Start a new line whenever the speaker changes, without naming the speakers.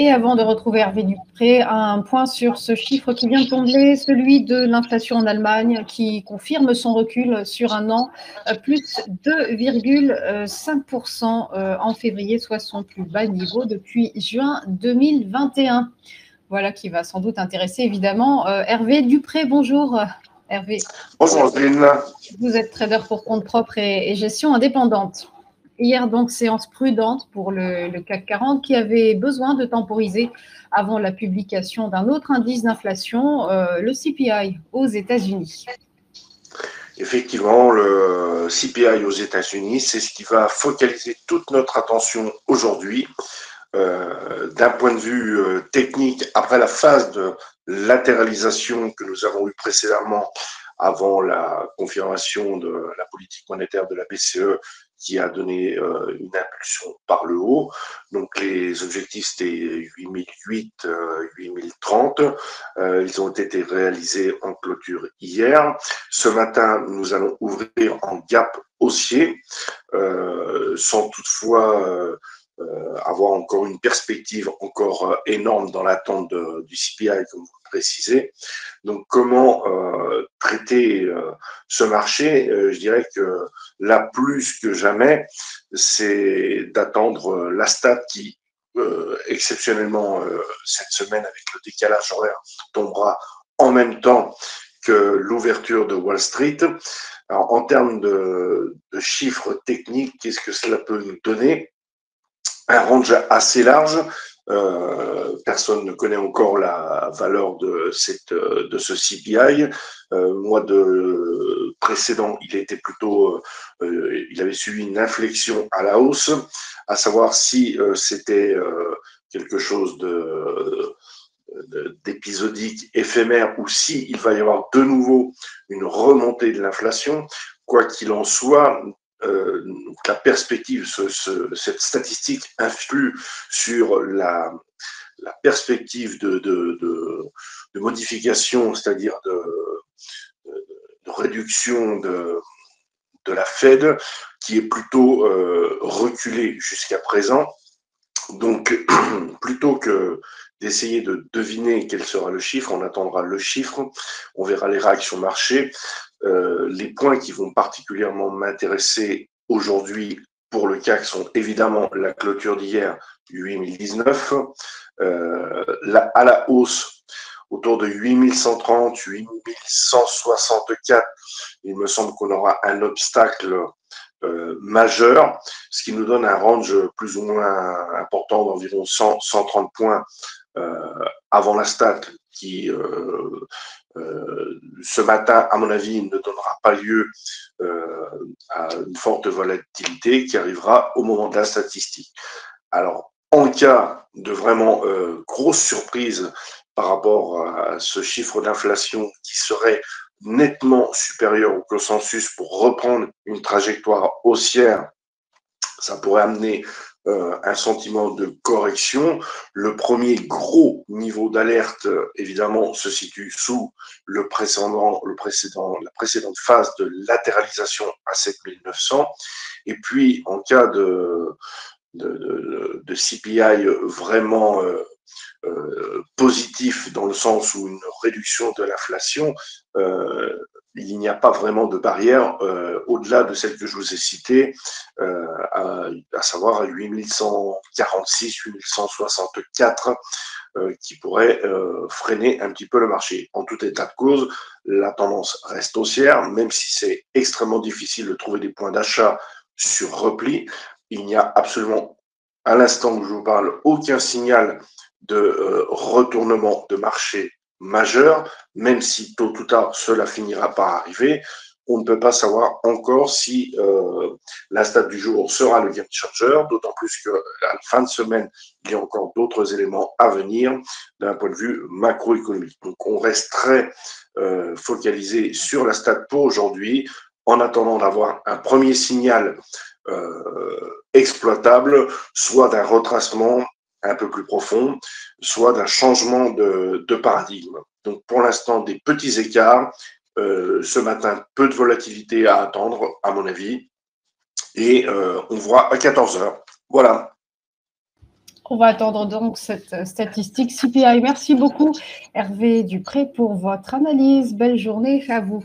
Et avant de retrouver Hervé Dupré, un point sur ce chiffre qui vient de tomber, celui de l'inflation en Allemagne, qui confirme son recul sur un an, plus 2,5% en février, soit son plus bas niveau depuis juin 2021. Voilà qui va sans doute intéresser évidemment Hervé Dupré. Bonjour Hervé.
Bonjour Céline.
Vous êtes trader pour compte propre et gestion indépendante. Hier, donc, séance prudente pour le CAC 40 qui avait besoin de temporiser avant la publication d'un autre indice d'inflation, le CPI aux États-Unis.
Effectivement, le CPI aux États-Unis, c'est ce qui va focaliser toute notre attention aujourd'hui. D'un point de vue technique, après la phase de latéralisation que nous avons eue précédemment avant la confirmation de la politique monétaire de la BCE qui a donné une impulsion par le haut. Donc les objectifs c'était 8008, 8030. Ils ont été réalisés en clôture hier. Ce matin, nous allons ouvrir en gap haussier, sans toutefois avoir encore une perspective encore énorme dans l'attente du CPI, comme vous le précisez. Donc, comment traiter ce marché? Je dirais que là, plus que jamais, c'est d'attendre la stat qui, exceptionnellement, cette semaine, avec le décalage horaire, tombera en même temps que l'ouverture de Wall Street. Alors, en termes de chiffres techniques, qu'est-ce que cela peut nous donner? Un range assez large. Personne ne connaît encore la valeur de ce CPI. Mois précédent, il était plutôt, il avait suivi une inflexion à la hausse, à savoir si c'était quelque chose d'épisodique, éphémère, ou si il va y avoir de nouveau une remontée de l'inflation. Quoi qu'il en soit, la perspective, cette statistique influe sur la perspective de modification, c'est-à-dire de réduction de la Fed, qui est plutôt reculée jusqu'à présent. Donc, plutôt que d'essayer de deviner quel sera le chiffre, on attendra le chiffre, on verra les réactions marché. Les points qui vont particulièrement m'intéresser aujourd'hui pour le CAC sont évidemment la clôture d'hier, 8019, à la hausse autour de 8130, 8164. Il me semble qu'on aura un obstacle majeur, ce qui nous donne un range plus ou moins important d'environ 130 points avant la stat qui ce matin, à mon avis, ne donnera pas lieu à une forte volatilité qui arrivera au moment de la statistique. Alors, en cas de vraiment grosse surprise par rapport à ce chiffre d'inflation qui serait nettement supérieur au consensus pour reprendre une trajectoire haussière, ça pourrait amener un sentiment de correction. Le premier gros niveau d'alerte, évidemment, se situe sous la précédente phase de latéralisation à 7900. Et puis, en cas de CPI vraiment positif, dans le sens où une réduction de l'inflation, il n'y a pas vraiment de barrière au-delà de celle que je vous ai citée, à savoir 8146, 8164, qui pourrait freiner un petit peu le marché. En tout état de cause, la tendance reste haussière, même si c'est extrêmement difficile de trouver des points d'achat sur repli. Il n'y a absolument, à l'instant où je vous parle, aucun signal de retournement de marché majeur, même si tôt ou tard cela finira par arriver. On ne peut pas savoir encore si la stat du jour sera le game changer, d'autant plus qu'à la fin de semaine, il y a encore d'autres éléments à venir d'un point de vue macroéconomique. Donc on reste très focalisé sur la stat pour aujourd'hui, en attendant d'avoir un premier signal exploitable, soit d'un retracement un peu plus profond, soit d'un changement de paradigme. Donc pour l'instant, des petits écarts. Ce matin, peu de volatilité à attendre, à mon avis. Et on voit à 14h. Voilà.
On va attendre donc cette statistique CPI. Merci beaucoup, Hervé Dupré, pour votre analyse. Belle journée à vous.